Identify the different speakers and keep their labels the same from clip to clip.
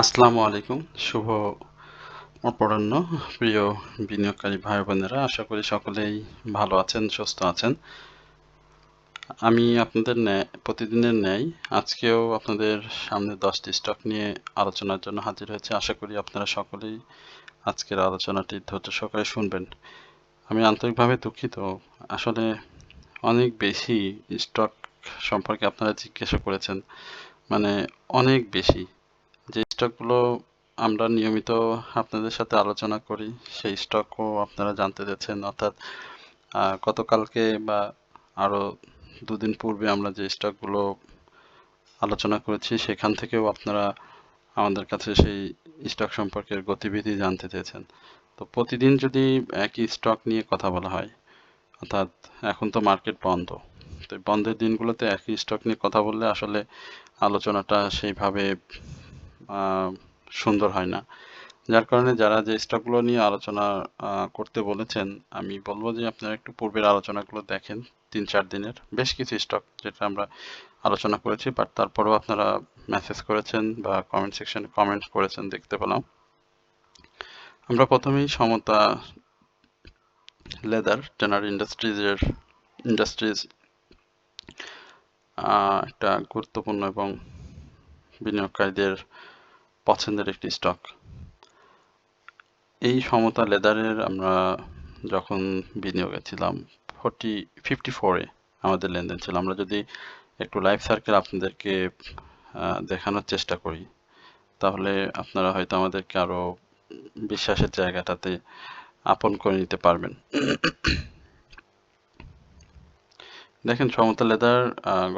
Speaker 1: আসসালামু আলাইকুম। শুভ অপরাহ্ন। প্রিয় বিনিয়োগকারী ভাই বোনেরা, আশা করি সকলেই ভালো আছেন, সুস্থ আছেন। আমি আপনাদের প্রতিদিনের ন্যায় আজকেও আপনাদের সামনে 10টি স্টক নিয়ে আলোচনার জন্য হাজির হয়েছে। আশা করি আপনারা সকলেই আজকের আলোচনাটি ধৈর্য সহকারে শুনবেন। আমি আন্তরিকভাবে দুঃখিত, আসলে অনেক বেশি স্টক সম্পর্কে আপনারা জিজ্ঞাসা করেছেন, মানে অনেক বেশি। যে স্টকগুলো আমরা নিয়মিত আপনাদের সাথে আলোচনা করি সেই স্টকও আপনারা জানতে চাচ্ছেন, অর্থাৎ গতকালকে বা আরও দুদিন পূর্বে আমরা যে স্টকগুলো আলোচনা করেছি সেখান থেকেও আপনারা আমাদের কাছে সেই স্টক সম্পর্কের গতিবিধি জানতে চেয়েছেন। তো প্রতিদিন যদি একই স্টক নিয়ে কথা বলা হয়, অর্থাৎ এখন তো মার্কেট বন্ধ, তো বন্ধের দিনগুলোতে একই স্টক নিয়ে কথা বললে আসলে আলোচনাটা সেইভাবে সুন্দর হয় না। যার কারণে যারা যে স্টকগুলো নিয়ে আলোচনা করতে বলেছেন, আমি বলবো যে আপনারা একটু পূর্বের আলোচনাগুলো দেখেন, 3-4 দিনের বেশ কিছু স্টক যেটা আমরা আলোচনা করেছি, বাট তারপরেও আপনারা মেসেজ করেছেন বা কমেন্ট সেকশনে কমেন্ট করেছেন, দেখতে পেলাম। আমরা প্রথমেই সমতা লেদার টেনার ইন্ডাস্ট্রিজ একটা গুরুত্বপূর্ণ এবং বিনিয়োগকারীদের পছন্দের একটি স্টক। এই সমতা লেদারের আমরা যখন বিনিয়োগে ছিলাম 54-এ আমাদের লেনদেন ছিল। আমরা যদি একটু লাইফ সার্কেল আপনাদেরকে দেখানোর চেষ্টা করি, তাহলে আপনারা হয়তো আমাদেরকে আরো বিশ্বাসের জায়গাটাতে আপন করে নিতে পারবেন। দেখেন, সমতা লেদার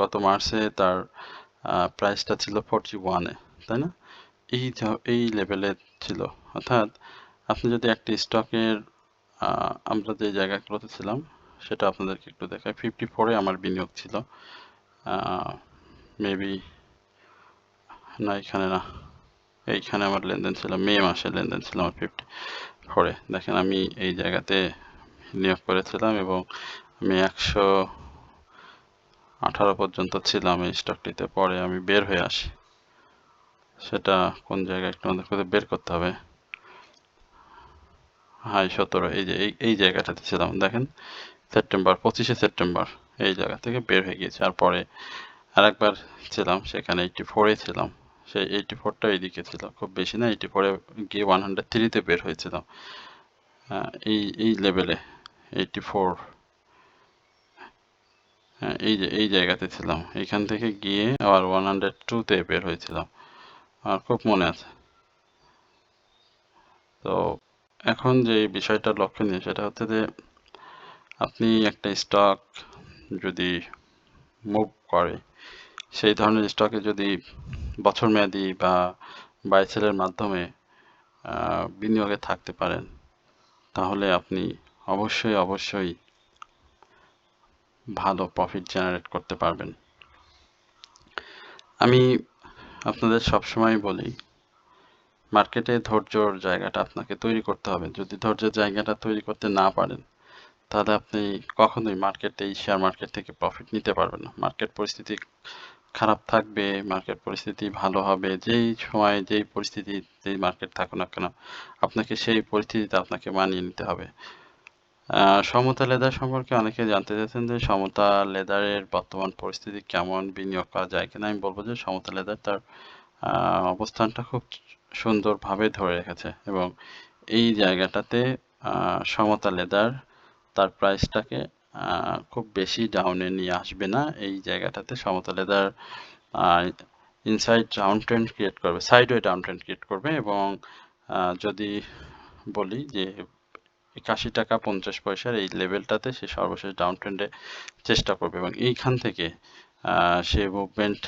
Speaker 1: গত মার্চে তার প্রাইসটা ছিল 41-এ, তাই না? এই লেভেলে ছিল, অর্থাৎ আপনি যদি একটি স্টকের আমরা যে জায়গাগুলোতে ছিলাম সেটা আপনাদেরকে একটু দেখাই। 54-এ আমার বিনিয়োগ ছিল, মেবি না, এখানে না, এইখানে আমার লেনদেন ছিল, মে মাসে লেনদেন ছিল আমার 54-এ। দেখেন, আমি এই জায়গাতে নিয়োগ করেছিলাম এবং আমি 118 পর্যন্ত ছিলাম এই স্টকটিতে। পরে আমি বের হয়ে আসি। সেটা কোন জায়গায় একটু আমাদের করে বের করতে হবে। হাই 17, এই যে এই জায়গাটাতে ছিলাম। দেখেন, 25শে সেপ্টেম্বর এই জায়গা থেকে বের হয়ে গিয়েছে। আর পরে আরেকবার ছিলাম, সেখানে 84-এ ছিলাম। সেই 84টা এইদিকে ছিল, খুব বেশি না, 84-এ গিয়ে 103-তে বের হয়েছিলাম। এই লেভেলে 84, এই জায়গাতে ছিলাম। এইখান থেকে গিয়ে আবার 102-তে বের হয়েছিলাম, আর খুব মনে আছে। তো এখন যে বিষয়টা লক্ষণীয় সেটা হচ্ছে যে আপনি একটা স্টক যদি মুভ করে, সেই ধরনের স্টকে যদি বছর মেয়াদি বা বাই সেলের মাধ্যমে বিনিয়োগে থাকতে পারেন, তাহলে আপনি অবশ্যই ভালো প্রফিট জেনারেট করতে পারবেন। আমি আপনাদের সবসময় বলি, মার্কেটে ধৈর্যর জায়গাটা আপনাকে তৈরি করতে হবে। যদি ধৈর্যের জায়গাটা তৈরি করতে না পারেন, তাহলে আপনি কখনোই শেয়ার মার্কেট থেকে প্রফিট নিতে পারবেন না। মার্কেট পরিস্থিতি খারাপ থাকবে, মার্কেট পরিস্থিতি ভালো হবে, যেই সময় যেই পরিস্থিতি যেই মার্কেট থাকুক না কেন, আপনাকে সেই পরিস্থিতিতে আপনাকে মানিয়ে নিতে হবে। সমতা লেদার সম্পর্কে অনেকে জানতে চাইছেন যে সমতা লেদারের বর্তমান পরিস্থিতি কেমন, বিনিয়োগ করা যায় কিনা। আমি বলবো যে সমতা লেদার তার অবস্থানটা খুব সুন্দরভাবে ধরে রেখেছে এবং এই জায়গাটাতে সমতা লেদার তার প্রাইসটাকে খুব বেশি ডাউনে নিয়ে আসবে না। এই জায়গাটাতে সমতা leather inside down trend create করবে, সাইডওয়ে ডাউন ট্রেন্ড ক্রিয়েট করবে এবং যদি বলি যে 81 টাকা 50 পয়সার এই লেভেলটাতে সে সর্বশেষ ডাউন ট্রেন্ডে চেষ্টা করবে এবং এইখান থেকে সে মুভমেন্ট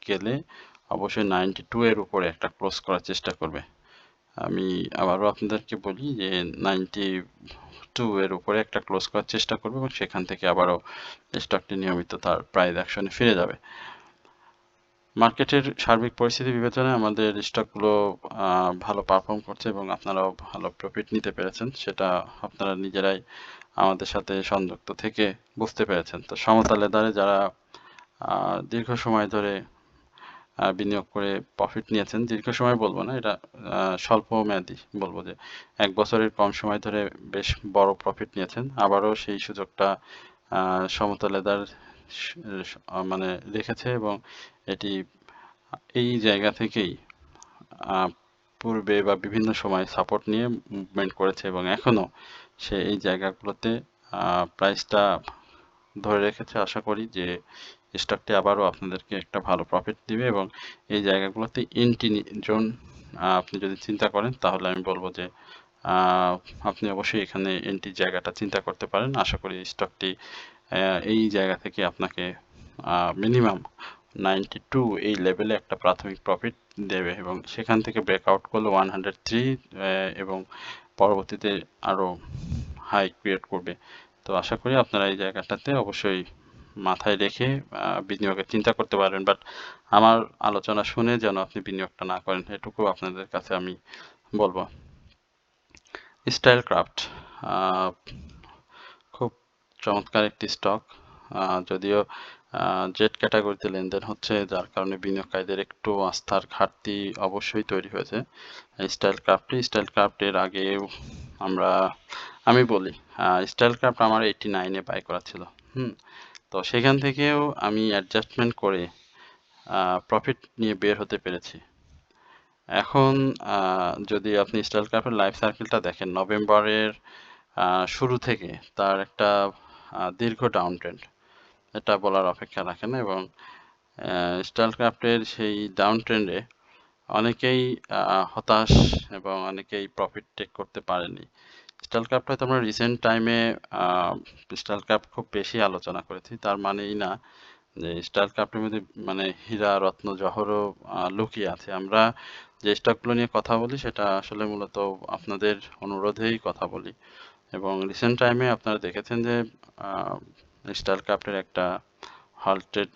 Speaker 1: গেলে অবশ্যই 92 এর উপরে একটা ক্লোজ করার চেষ্টা করবে। আমি আবারও আপনাদেরকে বলি যে 92 এর উপরে একটা ক্লোজ করার চেষ্টা করবে এবং সেখান থেকে আবারও স্টকটি নিয়মিত তার প্রাইস অ্যাকশনে ফিরে যাবে। মার্কেটের সার্বিক পরিস্থিতি বিবেচনায় আমাদের স্টকগুলো ভালো পারফর্ম করছে এবং আপনারাও ভালো প্রফিট নিতে পেরেছেন, সেটা আপনারা নিজেরাই আমাদের সাথে সংযুক্ত থেকে বুঝতে পেরেছেন। তো সমতা লেদারে যারা দীর্ঘ সময় ধরে বিনিয়োগ করে প্রফিট নিয়েছেন, দীর্ঘ সময় বলবো না, এটা স্বল্প মেয়াদি বলবো, যে 1 বছরের কম সময় ধরে বেশ বড় প্রফিট নিয়েছেন, আবারও সেই সুযোগটা সমতল লেদার মানে রেখেছে এবং এটি এই জায়গা থেকেই পূর্বে বা বিভিন্ন সময় সাপোর্ট নিয়ে মুভমেন্ট করেছে এবং এখনো সে এই জায়গাগুলোতে প্রাইসটা ধরে রেখেছে। আশা করি যে স্টকটি আবারও আপনাদেরকে একটা ভালো প্রফিট দিবে এবং এই জায়গাগুলোতে এন্ট্রি জোন আপনি যদি চিন্তা করেন তাহলে আমি বলবো যে আপনি অবশ্যই এখানে এন্ট্রি জায়গাটা চিন্তা করতে পারেন। আশা করি স্টকটি এই জায়গা থেকে আপনাকে মিনিমাম 92 এই লেভেলে একটা প্রাথমিক প্রফিট দেবে এবং সেখান থেকে ব্রেকআউট করলে 103 এবং পরবর্তীতে আরও হাই ক্রিয়েট করবে। তো আশা করি আপনারা এই জায়গাটাতে অবশ্যই মাথায় রেখে বিনিয়োগের চিন্তা করতে পারবেন, বাট আমার আলোচনা শুনে যেন আপনি বিনিয়োগটা না করেন, এটুকু আপনাদের কাছে আমি বলবো। স্টাইল ক্রাফট খুব চমৎকার একটি স্টক, যদিও জেড ক্যাটাগরিতে লেনদেন হচ্ছে, যার কারণে বিনিয়োগকারীদের একটু আস্থার ঘাটতি অবশ্যই তৈরি হয়েছে স্টাইল ক্রাফটের আগে আমি বলি স্টাইল ক্রাফট আমার 89-এ বাই করা ছিল। তো সেখান থেকেও আমি অ্যাডজাস্টমেন্ট করে প্রফিট নিয়ে বের হতে পেরেছি। এখন যদি আপনি স্টাইল ক্রাফটের লাইফ সার্কেলটা দেখেন, নভেম্বরের শুরু থেকে তার একটা দীর্ঘ ডাউন ট্রেন্ড, এটা বলার অপেক্ষা রাখে না, এবং স্টাইল ক্রাফটের সেই ডাউন ট্রেন্ডে অনেকেই হতাশ এবং অনেকেই প্রফিট টেক করতে পারেনি। স্টাইল ক্রাফট হয়তো আমরা রিসেন্ট টাইমে স্টাইল ক্রাফট খুব বেশি আলোচনা করেছি, তার মানেই না যে স্টাইল ক্রাফটের মধ্যে মানে হীরা রত্ন জহরও লুকিয়ে আছে। আমরা যে স্টকগুলো নিয়ে কথা বলি সেটা আসলে মূলত আপনাদের অনুরোধেই কথা বলি, এবং রিসেন্ট টাইমে আপনারা দেখেছেন যে স্টাইল ক্রাফটের একটা হাল্টেড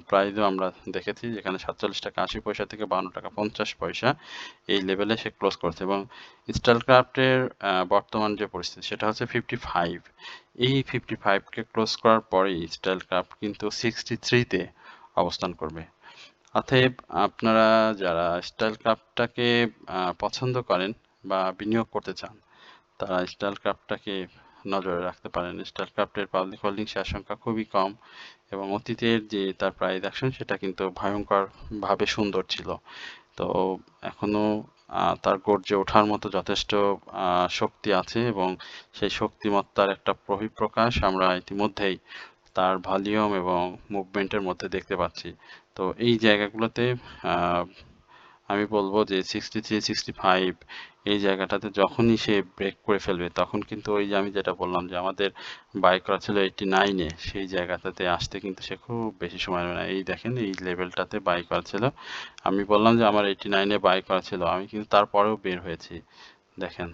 Speaker 1: প্রাইসও আমরা দেখেছি, যেখানে 47 টাকা 80 পয়সা থেকে 52 টাকা 50 পয়সা এই লেভেলে সে ক্লোজ করছে, এবং স্টাইল ক্রাফটের বর্তমান যে পরিস্থিতি সেটা হচ্ছে 55। এই 55কে ক্লোজ করার পরেই স্টাইল ক্রাফট কিন্তু 63-তে অবস্থান করবে। অতএব আপনারা যারা স্টাইল ক্রাফটটাকে পছন্দ করেন বা বিনিয়োগ করতে চান, তারা স্টাইল ক্রাফটটাকে নজরে রাখতে পারেন। স্টাইল ক্রাফটের পাবলিক হোল্ডিং শেয়ার সংখ্যা খুবই কম এবং অতীতের যে তার প্রাইস অ্যাকশন সেটা কিন্তু ভয়ঙ্করভাবে সুন্দর ছিল। তো এখনো তার গর্জে ওঠার মতো যথেষ্ট শক্তি আছে এবং সেই শক্তিমত্তার একটা বহিঃপ্রকাশ আমরা ইতিমধ্যেই তার ভলিউম এবং মুভমেন্টের মধ্যে দেখতে পাচ্ছি। তো এই জায়গাগুলোতে আমি বলবো যে 63 65 এই জায়গাটাতে যখনই সে ব্রেক করে ফেলবে তখন কিন্তু ওই যে আমি যেটা বললাম যে আমাদের বাই করা ছিল 89-এ, সেই জায়গাটাতে আসতে কিন্তু সে খুব বেশি সময় নেবে না। এই দেখেন এই লেভেলটাতে বাই করা ছিল, আমি বললাম যে আমার 89-এ বাই করা ছিল, আমি কিন্তু তারপরেও বের হয়েছি। দেখেন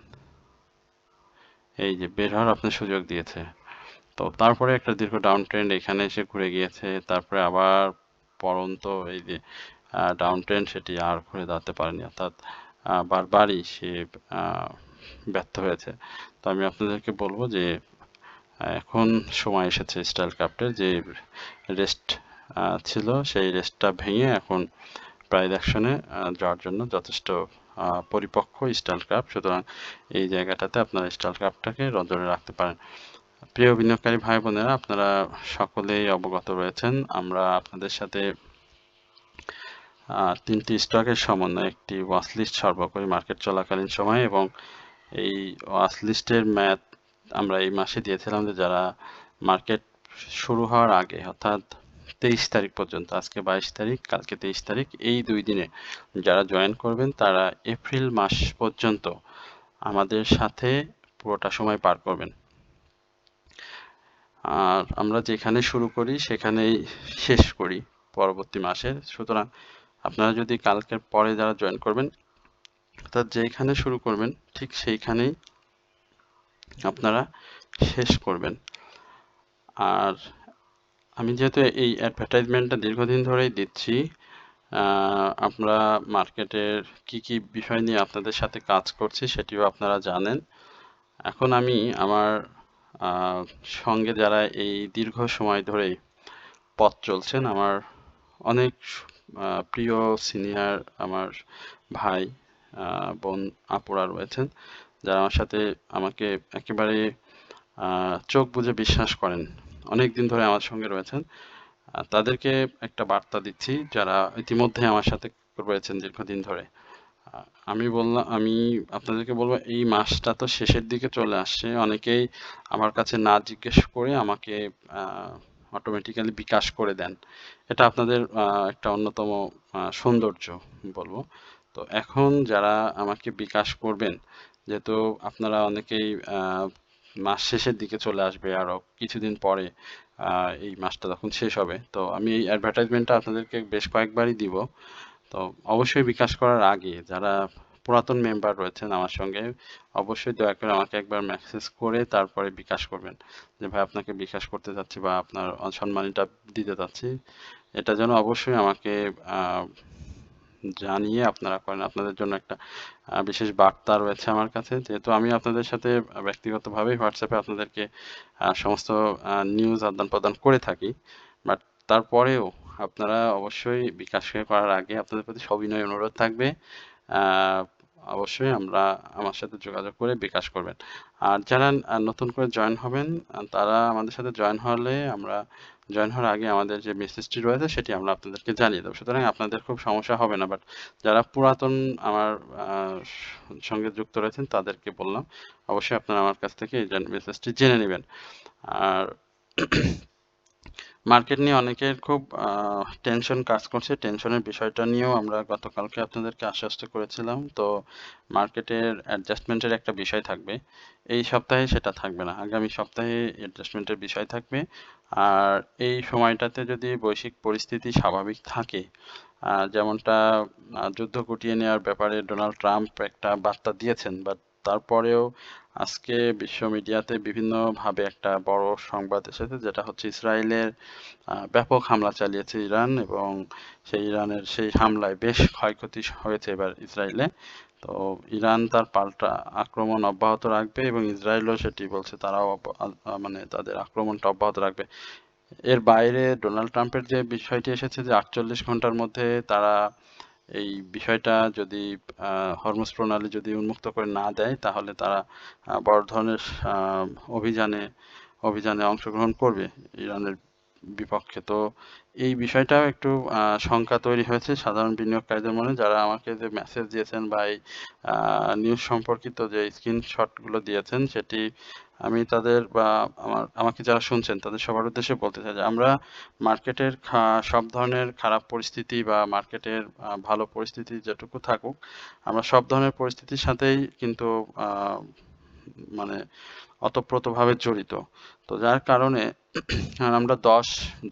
Speaker 1: এই যে বের হওয়ার আপনার সুযোগ দিয়েছে। তো তারপরে একটা দীর্ঘ ডাউন ট্রেন্ড এখানে এসে ঘুরে গিয়েছে, তারপরে আবার পরন্ত এই যে ডাউন ট্রেন্ড সেটি আর ঘুরে দাঁড়াতে পারেনি, অর্থাৎ বারবারই সে ব্যর্থ হয়েছে। তো আমি আপনাদেরকে বলবো যে এখন সময় এসেছে স্টাইল ক্রাফটের যে রেস্ট ছিল সেই রেস্টটা ভেঙে এখন প্রাইস অ্যাকশনে যাওয়ার জন্য যথেষ্ট পরিপক্ক স্টাইল ক্রাফট। সুতরাং এই জায়গাটাতে আপনারা স্টাইল ক্রাফটটাকে নজরে রাখতে পারেন। প্রিয় বিনিয়োগকারী ভাই বোনেরা, আপনারা সকলেই অবগত রয়েছেন আমরা আপনাদের সাথে 3টি স্টকের সমন্বয়ে একটি ওয়াচলিস্ট সরবরাহ করি মার্কেট চলাকালীন সময়ে, এবং এই ওয়াচলিস্টের মেয়াদ আমরা এই মাসে দিয়েছিলাম যে যারা মার্কেট শুরু হওয়ার আগে অর্থাৎ 23 তারিখ পর্যন্ত, আজকে 22 তারিখ কালকে 23 তারিখ, এই 2 দিনে যারা জয়েন করবেন তারা এপ্রিল মাস পর্যন্ত আমাদের সাথে পুরোটা সময় পার করবেন। আর আমরা যেখানে শুরু করি সেখানেই শেষ করি পরবর্তী মাসে। সুতরাং আপনারা যদি কালকের পরে যারা জয়েন করবেন অর্থাৎ যেখানে শুরু করবেন ঠিক সেইখানেই আপনারা শেষ করবেন। আর আমি যেহেতু এই অ্যাডভার্টাইজমেন্টটা দীর্ঘদিন ধরেই দিচ্ছি, আমরা মার্কেটের কি বিষয় নিয়ে আপনাদের সাথে কাজ করছি সেটিও আপনারা জানেন। এখন আমি আমার সঙ্গে যারা এই দীর্ঘ সময় ধরেই পথ চলছেন, আমার অনেক প্রিয় সিনিয়র আমার ভাই, বোন, আপুরা রয়েছেন, যারা আমার সাথে আমাকে একেবারে চোখ বুজে বিশ্বাস করেন, অনেক দিন ধরে আমার সঙ্গে রয়েছেন। তাদেরকে একটা বার্তা দিচ্ছি, যারা ইতিমধ্যে আমার সাথে রয়েছেন দীর্ঘদিন ধরে। আমি আপনাদেরকে বলবো, এই মাসটা তো শেষের দিকে চলে আসছে। অনেকেই আমার কাছে না জিজ্ঞেস করে আমাকে অটোমেটিক্যালি বিকাশ করে দেন। এটা আপনাদের একটা অন্যতম সৌন্দর্য বলবো। তো এখন যারা আমাকে বিকাশ করবেন, যেহেতু আপনারা অনেকেই মাস শেষের দিকে চলে আসবে, আরো কিছুদিন পরে এই মাসটা তখন শেষ হবে, তো আমি এই অ্যাডভার্টাইজমেন্টটা আপনাদেরকে বেশ কয়েকবারই দিব। তো অবশ্যই বিকাশ করার আগে যারা পুরাতন মেম্বার রয়েছেন আমার সঙ্গে, অবশ্যই দয়া করে আমাকে একবার মেসেজ করে তারপরে বিকাশ করবেন, যে ভাই আপনাকে বিকাশ করতে যাচ্ছি বা আপনার সম্মানীটা দিতে যাচ্ছি। এটা যেন অবশ্যই আমাকে আহ, জানিয়ে আপনারা করেন। আপনাদের জন্য একটা বিশেষ বার্তা রয়েছে আমার কাছে, যেহেতু আমি আপনাদের সাথে ব্যক্তিগতভাবেই হোয়াটসঅ্যাপে আপনাদেরকে সমস্ত নিউজ আদান প্রদান করে থাকি, বাট তারপরেও আপনারা অবশ্যই বিকাশ করার আগে আপনাদের প্রতি সবিনয় অনুরোধ থাকবে, আহ, অবশ্যই আমার সাথে যোগাযোগ করে বিকাশ করবেন। আর যারা নতুন করে জয়েন হবেন, তারা আমাদের সাথে জয়েন হওয়ার আগে আমাদের যে মেসেজটি রয়েছে সেটি আমরা আপনাদেরকে জানিয়ে দেবো, সুতরাং আপনাদের খুব সমস্যা হবে না। বাট যারা পুরাতন আমার সঙ্গে যুক্ত রয়েছেন তাদেরকে বললাম, অবশ্যই আপনারা আমার কাছ থেকে এই মেসেজটি জেনে নেবেন। আর মার্কেট নিয়ে অনেকের খুব টেনশন কাজ করছে। টেনশনের বিষয়টা নিয়েও আমরা গতকালকে আপনাদেরকে আশ্বস্ত করেছিলাম। তো মার্কেটের অ্যাডজাস্টমেন্টের একটা বিষয় থাকবে, এই সপ্তাহে সেটা থাকবে না, আগামী সপ্তাহে অ্যাডজাস্টমেন্টের বিষয় থাকবে। আর এই সময়টাতে যদি বৈশ্বিক পরিস্থিতি স্বাভাবিক থাকে, যেমনটা যুদ্ধ গুটিয়ে নেওয়ার ব্যাপারে ডোনাল্ড ট্রাম্প একটা বার্তা দিয়েছেন, বাট তারপরেও আজকে বিশ্ব মিডিয়াতে বিভিন্নভাবে একটা বড় সংবাদ এসেছে, যেটা হচ্ছে ইসরায়েলের ব্যাপক হামলা চালিয়েছে ইরান, এবং ইরানের সেই হামলায় বেশ ক্ষয়ক্ষতি হয়েছে এবার ইসরায়েলে। তো ইরান তার পাল্টা আক্রমণ অব্যাহত রাখবে, এবং ইসরায়েলও সেটি বলছে, তারাও মানে তাদের আক্রমণটা অব্যাহত রাখবে। এর বাইরে ডোনাল্ড ট্রাম্পের যে বিষয়টি এসেছে যে 48 ঘন্টার মধ্যে তারা এই বিষয়টা যদি হরমুজ প্রণালী যদি উন্মুক্ত করে না দেয়, তাহলে তারা বড় ধরনের আহ, অভিযানে অভিযানে অংশগ্রহণ করবে ইরানের বিপক্ষে। তো এই বিষয়টাও একটু শঙ্কা তৈরি হয়েছে সাধারণ বিনিয়োগকারীদের মনে, যারা আমাকে যে মেসেজ দিয়েছেন বা এই নিউজ সম্পর্কিত যে স্ক্রিনশটগুলো দিয়েছেন, সেটি আমি তাদের বা আমাকে যারা শুনছেন তাদের সবার উদ্দেশ্যে বলতে চাই যে আমরা মার্কেটের সব ধরনের খারাপ পরিস্থিতি বা মার্কেটের ভালো পরিস্থিতি যেটুকু থাকুক, আমরা সব ধরনের পরিস্থিতির সাথেই কিন্তু মানে ওতপ্রোতভাবে জড়িত। তো যার কারণে আর আমরা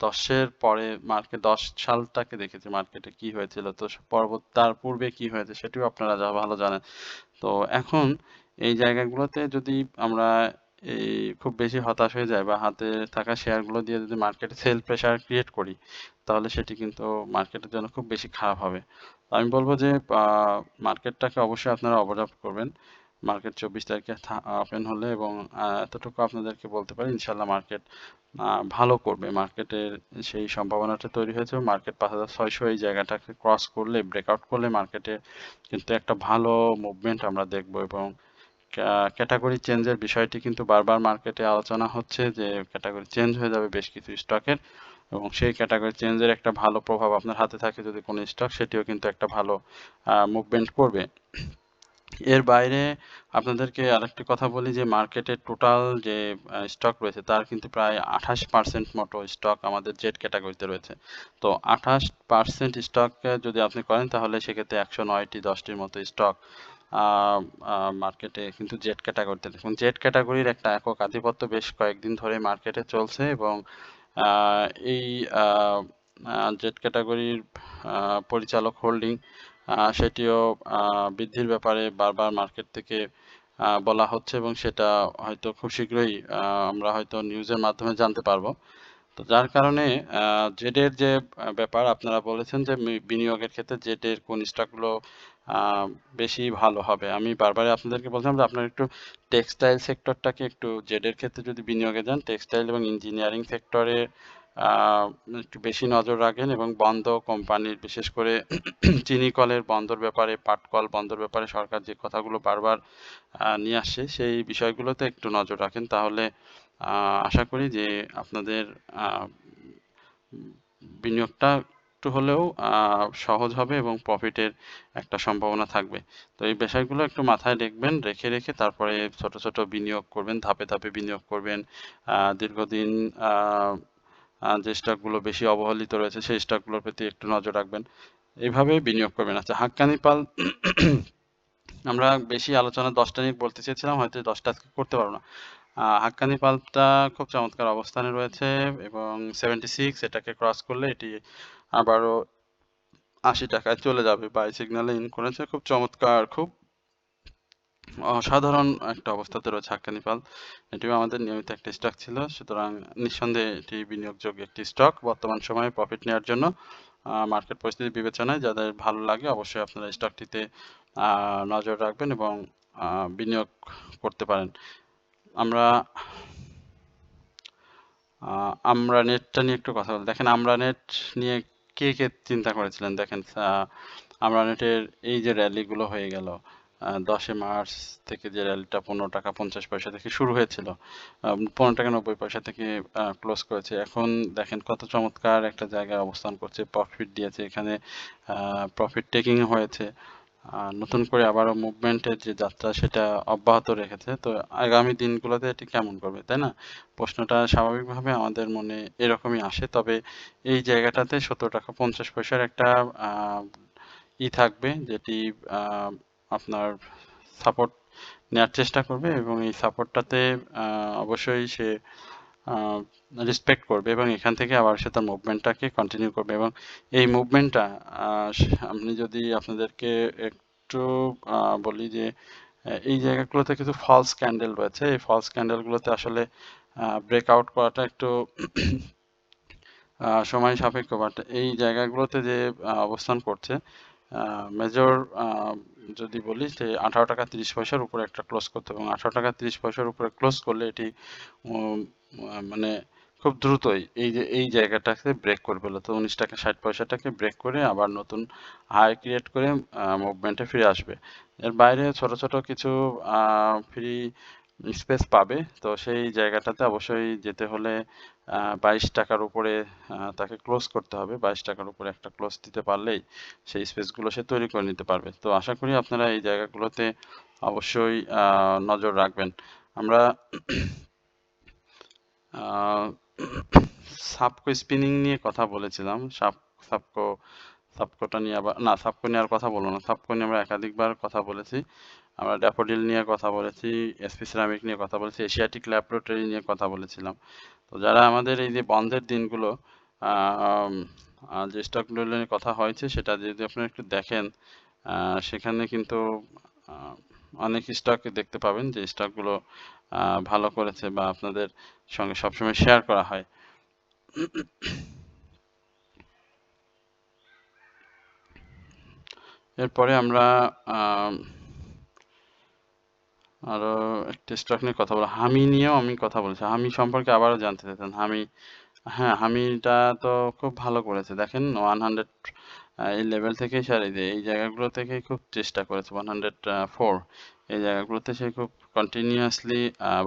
Speaker 1: দশের পরে 10 সালটাকে দেখেছি মার্কেটে কি হয়েছিল, তো তার পূর্বে কি হয়েছে সেটিও আপনারা যা ভালো জানেন। তো এখন এই জায়গাগুলোতে যদি আমরা এই খুব বেশি হতাশ হয়ে যাই বা হাতে থাকা শেয়ারগুলো দিয়ে যদি মার্কেটে সেল প্রেসার ক্রিয়েট করি, তাহলে সেটি কিন্তু মার্কেটের জন্য খুব বেশি খারাপ হবে। তো আমি বলবো যে মার্কেটটাকে অবশ্যই আপনারা অবজার্ভ করবেন। মার্কেট 24 তারিখে ওপেন হলে, এবং এতটুকু আপনাদেরকে বলতে পারি, ইনশাল্লাহ মার্কেট ভালো করবে। মার্কেটের সেই সম্ভাবনাটা তৈরি হয়েছে। মার্কেট 5600 এই জায়গাটাকে ক্রস করলে, ব্রেকআউট করলে মার্কেটে কিন্তু একটা ভালো মুভমেন্ট আমরা দেখব। এবং ক্যাটাগরি চেঞ্জের বিষয়টি কিন্তু বারবার মার্কেটে আলোচনা হচ্ছে, যে ক্যাটাগরি চেঞ্জ হয়ে যাবে বেশ কিছু স্টকের, এবং সেই ক্যাটাগরি চেঞ্জের একটা ভালো প্রভাব আপনার হাতে থাকে যদি কোনো স্টক, সেটিও কিন্তু একটা ভালো মুভমেন্ট করবে। এর বাইরে আপনাদেরকে আরেকটি কথা বলি, যে মার্কেটের টোটাল যে স্টক রয়েছে তার কিন্তু প্রায় 28% মতো স্টক আমাদের জেড ক্যাটাগরিতে রয়েছে। তো 28% স্টক যদি আপনি করেন, তাহলে সেক্ষেত্রে 109টি 10টির মতো স্টক মার্কেটে কিন্তু জেড ক্যাটাগরিতে। দেখুন, জেড ক্যাটাগরির একটা একক আধিপত্য বেশ কয়েকদিন ধরে মার্কেটে চলছে, এবং আহ, এই জেড ক্যাটাগরির পরিচালক হোল্ডিং সেটিও বৃদ্ধির ব্যাপারে বারবার মার্কেট থেকে বলা হচ্ছে, এবং সেটা হয়তো খুব শীঘ্রই আমরা হয়তো নিউজের মাধ্যমে জানতে পারবো। তো যার কারণে জেডের যে ব্যাপার আপনারা বলেছেন যে বিনিয়োগের ক্ষেত্রে জেডের কোন স্টকগুলো বেশি ভালো হবে, আমি বারবার আপনাদেরকে বলছিলাম যে আপনারা একটু টেক্সটাইল সেক্টরটাকে একটু জেডের ক্ষেত্রে যদি বিনিয়োগে যান, টেক্সটাইল এবং ইঞ্জিনিয়ারিং সেক্টরে একটু বেশি নজর রাখবেন এবং বন্দর কোম্পানির বিশেষ করে চিনি কলের বন্দর ব্যাপারে, পাটকল বন্দর ব্যাপারে সরকার যে কথাগুলো বারবার নিয়ে আসছে সেই বিষয়গুলোতে একটু নজর রাখেন, তাহলে আশা করি যে আপনাদের বিনিয়োগটা একটু হলেও সহজ হবে এবং প্রফিটের একটা সম্ভাবনা থাকবে। তো এই বিষয়গুলো একটু মাথায় রাখবেন, রেখে তারপরে ছোট ছোট বিনিয়োগ করবেন, ধাপে ধাপে বিনিয়োগ করবেন। দীর্ঘদিন যে স্টকগুলো বেশি অবহেলিত রয়েছে সেই স্টকগুলোর প্রতি একটু নজর রাখবেন, এইভাবে বিনিয়োগ করবেন। আচ্ছা, হাক্কানি পাল আমরা বেশি আলোচনা 10টা নিয়ে বলতে চেয়েছিলাম, হয়তো 10টা আজকে করতে পারবো না। হাক্কানি পাল্পটা খুব চমৎকার অবস্থানে রয়েছে এবং 76 এটাকে ক্রস করলে এটি আবারও 80 টাকায় চলে যাবে। বাই সিগন্যালে ইন করেছে, খুব চমৎকার, খুব অসাধারণ একটা অবস্থাতে রয়েছে হাক্কানি পাল। এটিও আমাদের নিয়মিত একটা স্টক ছিল, সুতরাং নিঃসন্দেহে এটি বিনিয়োগযোগ্য একটি স্টক বর্তমান সময়ে প্রফিট নেওয়ার জন্য। মার্কেট পরিস্থিতি বিবেচনায় যাদের ভালো লাগে অবশ্যই আপনারা স্টকটিতে নজর রাখবেন এবং বিনিয়োগ করতে পারেন। আমরা নেটটা নিয়ে একটু কথা বলি। দেখেন, আমরা নেট নিয়ে কে কে চিন্তা করেছিলেন? দেখেন, আমরা নেটের এই যে র্যালিগুলো হয়ে গেল, 10 মার্চ থেকে যে র্যালিটা 15 টাকা 50 পয়সা থেকে শুরু হয়েছিল, 15 টাকা 90 পয়সা থেকে ক্লোজ করেছে। এখন দেখেন কত চমৎকার একটা জায়গায় অবস্থান করছে, প্রফিট দিয়েছে, এখানে প্রফিট টেকিং হয়েছে, নতুন করে আবারও মুভমেন্টের যে যাত্রা সেটা অব্যাহত রেখেছে। তো আগামী দিনগুলোতে এটি কেমন করবে, তাই না? প্রশ্নটা স্বাভাবিকভাবে আমাদের মনে এরকমই আসে। তবে এই জায়গাটাতে 17 টাকা 50 পয়সার একটা থাকবে, যেটি আপনার সাপোর্ট নেওয়ার চেষ্টা করবে এবং এই সাপোর্টটাতে অবশ্যই সে রেসপেক্ট করবে এবং এখান থেকে আবার সে তার মুভমেন্টটাকে কন্টিনিউ করবে। এবং এই মুভমেন্টটা আপনি যদি আপনাদেরকে একটু বলি যে এই জায়গাগুলোতে কিছু ফলস ক্যান্ডেল রয়েছে, এই ফলস ক্যান্ডেলগুলোতে আসলে ব্রেকআউট করাটা একটু সময় সাপেক্ষ, বাট এই জায়গাগুলোতে যে অবস্থান করছে মেজর, যদি বলি যে 18 টাকা 30 পয়সার উপরে একটা ক্লোজ করতে হবে এবং 18 টাকা 30 পয়সার উপরে ক্লোজ করলে এটি মানে খুব দ্রুতই এই যে এই জায়গাটাকে ব্রেক করে ফেলো, তো 19 টাকা 60 পয়সাটাকে ব্রেক করে আবার নতুন হাই ক্রিয়েট করে মুভমেন্টে ফিরে আসবে। এর বাইরে ছোট ছোট কিছু ফ্রি স্পেস পাবে, তো সেই জায়গাটাতে অবশ্যই যেতে হলে 22 টাকার উপরে তাকে ক্লোজ করতে হবে। 22 টাকার উপরে একটা ক্লোজ দিতে পারলেই সেই স্পেসগুলো সে তৈরি করে নিতে পারবে। তো আশা করি আপনারা এই জায়গাগুলোতে অবশ্যই নজর রাখবেন। আমরা সাবকো স্পিনিং নিয়ে কথা বলেছিলাম, সাবকোটা নিয়ে আবার না, সাবকো নিয়ে আর কথা বলবো না। সাবকো নিয়ে আমরা একাধিকবার কথা বলেছি। আমরা ড্যাফোডিল নিয়ে কথা বলেছি, এসপি সিরামিক নিয়ে কথা বলেছি, এশিয়াটিক ল্যাবরেটরি নিয়ে কথা বলেছিলাম। তো যারা আমাদের এই যে বন্ধের দিনগুলো যে স্টকগুলো নিয়ে কথা হয়েছে সেটা যদি আপনারা একটু দেখেন, সেখানে কিন্তু অনেক স্টক দেখতে পাবেন যে স্টকগুলো ভালো করেছে বা আপনাদের সঙ্গে সবসময় শেয়ার করা হয়। এরপরে আমরা আরো একটা স্টক নিয়ে কথা বলবো, হামি নিয়েও আমি কথা বলেছি। হামি সম্পর্কে আবারও জানতে চাইতেন। হামি, হ্যাঁ, হামিটা তো খুব ভালো করেছে। দেখেন 100 এই লেভেল থেকে সারি দিয়ে এই জায়গাগুলো থেকে খুব চেষ্টা করেছে, 104 এই জায়গাগুলোতে সে খুব কন্টিনিউয়াসলি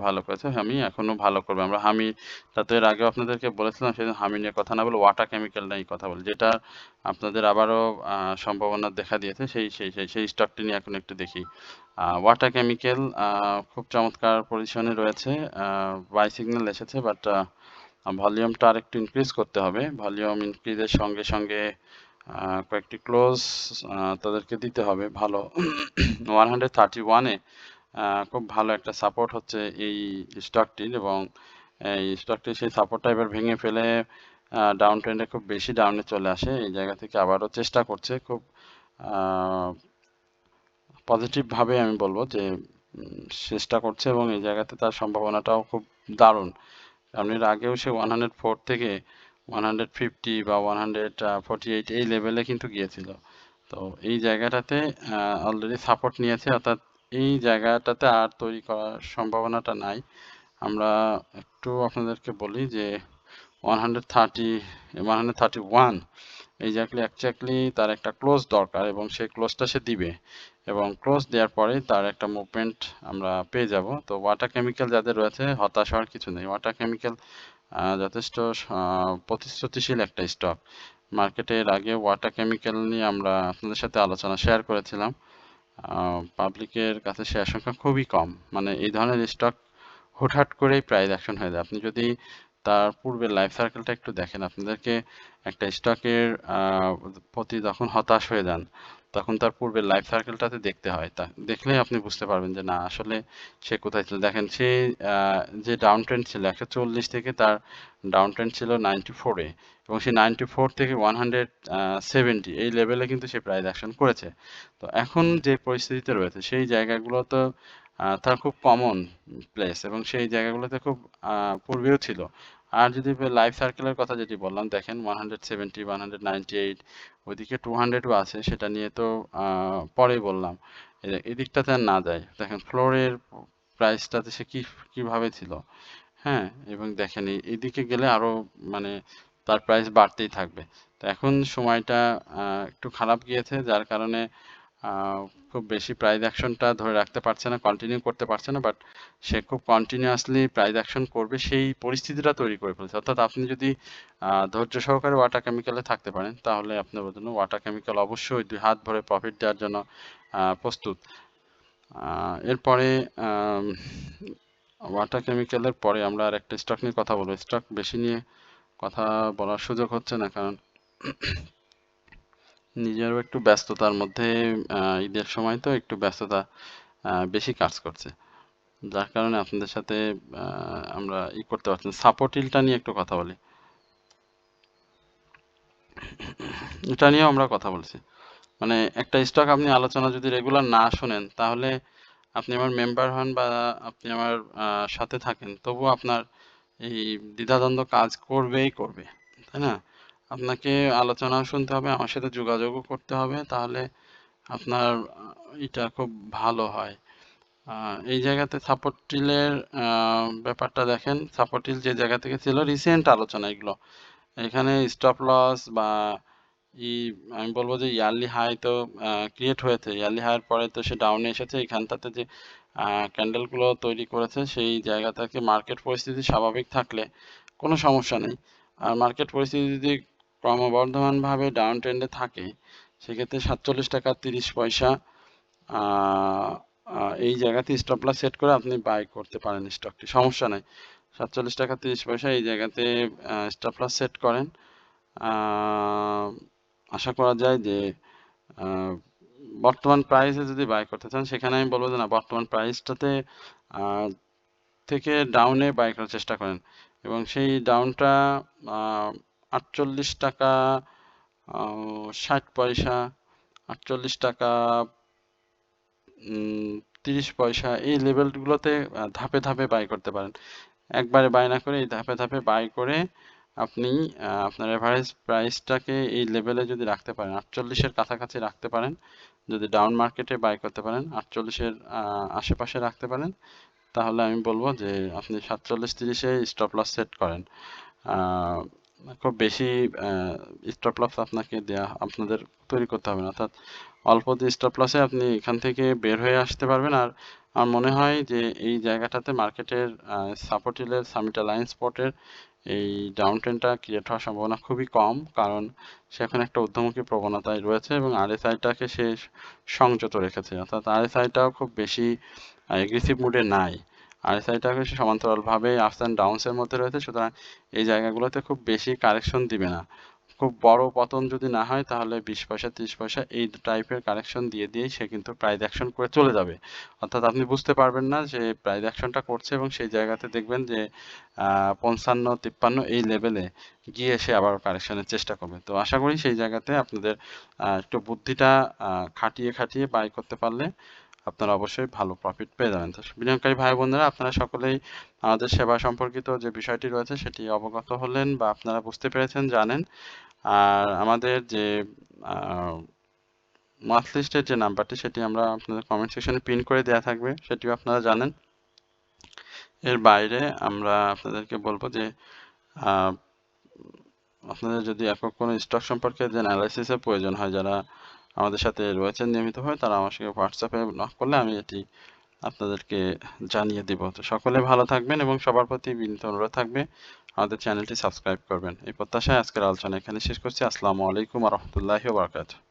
Speaker 1: ভালো করেছে। হামি এখনো ভালো করবে। আমরা হামিটা তো এর আগেও আপনাদেরকে বলেছিলাম, সেদিন হামি নিয়ে কথা না বলে ওয়াটা কেমিক্যাল নিয়ে কথা বলি, যেটা আপনাদের আবারও সম্ভাবনা দেখা দিয়েছে। সেই স্টকটি নিয়ে এখন একটু দেখি। ওয়াটা কেমিক্যাল খুব চমৎকার পজিশনে রয়েছে, বাই সিগন্যাল এসেছে, বাট ভলিউমটা আরেকটু ইনক্রিজ করতে হবে। ভলিউম ইনক্রিজের সঙ্গে সঙ্গে কয়েকটি ক্লোজ তাদেরকে দিতে হবে ভালো। 131-এ খুব ভালো একটা সাপোর্ট হচ্ছে এই স্টকটির এবং এই স্টকটি সেই সাপোর্টটা এবার ভেঙে ফেলে ডাউন ট্রেন্ডে খুব বেশি ডাউনে চলে আসে। এই জায়গা থেকে আবারও চেষ্টা করছে, খুব পজিটিভভাবে আমি বলবো যে চেষ্টা করছে এবং এই জায়গাতে তার সম্ভাবনাটাও খুব দারুণ। কারণ এর আগেও সে 104 থেকে 150 বা 148 এই লেভেলে কিন্তু গিয়েছিল। তো এই জায়গাটাতে অলরেডি সাপোর্ট নিয়েছে, অর্থাৎ এই জায়গাটাতে আর তৈরি করার সম্ভাবনাটা নাই। আমরা একটু আপনাদেরকে বলি যে 130 131 এক্স্যাক্টলি তার একটা ক্লোজ দরকার এবং সেই ক্লোজটা সে দিবে এবং ক্লোজ দেওয়ার পরে তার একটা মুভমেন্ট আমরা পেয়ে যাব। তো ওয়াটার কেমিক্যাল যাদের রয়েছে হতাশ হওয়ার কিছু নেই। ওয়াটার কেমিক্যাল যথেষ্ট প্রতিশ্রুতিশীল একটা স্টক। মার্কেটের আগে ওয়াটার কেমিক্যাল নিয়ে আমরা আপনাদের সাথে আলোচনা শেয়ার করেছিলাম। পাবলিকের কাছে শেয়ার সংখ্যা খুবই কম, মানে এই ধরনের স্টক হুটহাট করেই প্রাইস অ্যাকশন হয়ে যায়। আপনি যদি তার পূর্বের লাইফ সার্কেলটা একটু দেখেন, আপনাদেরকে একটা স্টকের প্রতি যখন হতাশ হয়ে যান তখন তার পূর্বের লাইফ সার্কেলটাতে দেখতে হয়। তা দেখলেই আপনি বুঝতে পারবেন যে না আসলে সে কোথায় ছিল। দেখেন সে যে ডাউন ট্রেন্ড ছিল 140 থেকে তার ডাউন ট্রেন্ড ছিল 94-এ এবং সে 94 থেকে 170 এই লেভেলে কিন্তু সে প্রাইস অ্যাকশন করেছে। তো এখন যে পরিস্থিতিতে রয়েছে সেই জায়গাগুলো তো তার খুব কমন প্লেস এবং সেই জায়গাগুলোতে খুব পূর্বেও ছিল। আর যদি লাইফ সার্কেলের কথা যেটি বললাম, দেখেন 170 198 ওইদিকে 200ও আছে, সেটা নিয়ে তো পরেই বললাম। এদিকটাতে আর না যায়, দেখেন ফ্লোরের প্রাইসটাতে সে কিভাবে ছিল। হ্যাঁ, এবং দেখেন এইদিকে গেলে আরো মানে তার প্রাইস বাড়তেই থাকবে। তো এখন সময়টা একটু খারাপ গিয়েছে, যার কারণে আহ, খুব বেশি প্রাইস অ্যাকশনটা ধরে রাখতে পারছে না, কন্টিনিউ করতে পারছে না। বাট সে খুব কন্টিনিউয়াসলি প্রাইস অ্যাকশন করবে সেই পরিস্থিতিটা তৈরি করে ফেলছে। অর্থাৎ আপনি যদি ধৈর্য সহকারে ওয়াটার কেমিক্যালে থাকতে পারেন তাহলে আপনার জন্য ওয়াটার কেমিক্যাল অবশ্যই 2 হাত ভরে প্রফিট দেওয়ার জন্য প্রস্তুত। এরপরে ওয়াটার কেমিক্যালের পরে আমরা আর একটা স্টক নিয়ে কথা বলবো। স্টক বেশি নিয়ে কথা বলার সুযোগ হচ্ছে না, কারণ নিজেরও একটু ব্যস্ততার মধ্যে, ঈদের সময় তো একটু ব্যস্ততা বেশি কাজ করছে, যার কারণে আপনাদের সাথে আমরা করতে পারছি না। সাপোর্টিলটা নিয়ে একটু কথা বলি, এটা নিয়েও আমরা কথা বলছি। মানে একটা স্টক আপনি আলোচনা যদি রেগুলার না শোনেন তাহলে আপনি আমার মেম্বার হন বা আপনি আমার সাথে থাকেন তবুও আপনার এই দ্বিধাদ্বন্দ্ব কাজ করবেই করবে, তাই না? আপনাকে আলোচনাও শুনতে হবে, আমার সাথে যোগাযোগও করতে হবে, তাহলে আপনার এটা খুব ভালো হয়। এই জায়গাতে সাপোর্টিলের ব্যাপারটা দেখেন, সাপোর্টিল যে জায়গা থেকে ছিল রিসেন্ট আলোচনা এগুলো, এখানে স্টপ লস বা ই আমি বলবো যে ইয়ারলি হাই তো ক্রিয়েট হয়েছে। ইয়ারলি হাইয়ের পরে তো সে ডাউনে এসেছে। এখানটাতে যে ক্যান্ডেলগুলো তৈরি করেছে সেই জায়গা থেকে মার্কেট পরিস্থিতি স্বাভাবিক থাকলে কোনো সমস্যা নেই। আর মার্কেট পরিস্থিতি যদি ক্রমবর্ধমানভাবে ডাউন ট্রেন্ডে থাকে সেক্ষেত্রে 47 টাকা 30 পয়সা এই জায়গাতে স্টপ লস সেট করে আপনি বাই করতে পারেন স্টকটি, সমস্যা নাই। 47 টাকা 30 পয়সা এই জায়গাতে স্টপ লস সেট করেন। আশা করা যায় যে বর্তমান প্রাইসে যদি বাই করতে চান সেখানে আমি বলবো যে না, বর্তমান প্রাইসটাতে থেকে ডাউনে বাই করার চেষ্টা করেন এবং সেই ডাউনটা 48 টাকা 60 পয়সা 48 টাকা 30 পয়সা এই লেভেলগুলোতে ধাপে ধাপে বাই করতে পারেন। একবারে বাই না করে এই ধাপে ধাপে বাই করে আপনি আপনার এভারেজ প্রাইসটাকে এই লেভেলে যদি রাখতে পারেন, 48-এর কাছাকাছি রাখতে পারেন, যদি ডাউন মার্কেটে বাই করতে পারেন 48-এর আশেপাশে রাখতে পারেন, তাহলে আমি বলবো যে আপনি 47-30-এ স্টপ লস সেট করেন। খুব বেশি স্টপ লস আপনাদের তৈরি করতে হবে না, অর্থাৎ অল্প যে স্টপ লসে আপনি এখান থেকে বের হয়ে আসতে পারবেন। আর আমার মনে হয় যে এই জায়গাটাতে মার্কেটের সাপোর্টিলের সামিট লাইন স্পটের এই ডাউন ট্রেন্ডটা ক্রিয়েট হওয়ার সম্ভাবনা খুবই কম, কারণ সে এখন একটা ঊর্ধ্বমুখী প্রবণতায় রয়েছে এবং আরএসআইটাকে সে সংযত রেখেছে, অর্থাৎ আরএসআইটাও খুব বেশি এগ্রেসিভ মুডে নাই। আরএসআইটাকে সে সমান্তরালভাবে আপস অ্যান্ড ডাউনসের মধ্যে রয়েছে, সুতরাং এই জায়গাগুলোতে খুব বেশি কারেকশন দিবে না। খুব বড় পতন যদি না হয় তাহলে 20 পয়সা 30 পয়সা এই টাইপের কারেকশন দিয়েই সে কিন্তু প্রাইস অ্যাকশন করে চলে যাবে। অর্থাৎ আপনি বুঝতে পারবেন না যে প্রাইস অ্যাকশনটা করছে এবং সেই জায়গাতে দেখবেন যে 55-53 এই লেভেলে গিয়ে সে আবার কারেকশনের চেষ্টা করবে। তো আশা করি সেই জায়গাতে আপনাদের একটু বুদ্ধিটা খাটিয়ে খাটিয়ে বাই করতে পারলে আপনারা অবশ্যই ভালো প্রফিট পেয়ে যাবেন। তো বিনিয়োগকারী ভাই বোনেরা, আপনারা সকলেই আমাদের সেবা সম্পর্কিত যে বিষয়টি রয়েছে সেটি অবগত হলেন বা আপনারা বুঝতে পেরেছেন, জানেন। আর আমাদের যে মাথ লিস্টের যে নাম্বারটি সেটি আমরা আপনাদের কমেন্ট সেকশনে পিন করে দেওয়া থাকবে, সেটিও আপনারা জানেন। এর বাইরে আমরা আপনাদেরকে বলবো যে আপনাদের যদি একক কোনো স্টক সম্পর্কে যে অ্যানালাইসিসের প্রয়োজন হয়, যারা আমাদের সাথে রয়েছেন নিয়মিতভাবে, তারা আমার সঙ্গে হোয়াটসঅ্যাপে নক করলে আমি এটি আপনাদেরকে জানিয়ে দিব। তো সকলে ভালো থাকবেন এবং সবার প্রতি বিনীত অনুরোধ থাকবে আমাদের চ্যানেলটি সাবস্ক্রাইব করবেন। এই প্রত্যাশায় আজকের আলোচনা এখানে শেষ করছি। আসসালামু আলাইকুম ওয়া রাহমাতুল্লাহি ওয়া বারাকাতুহু।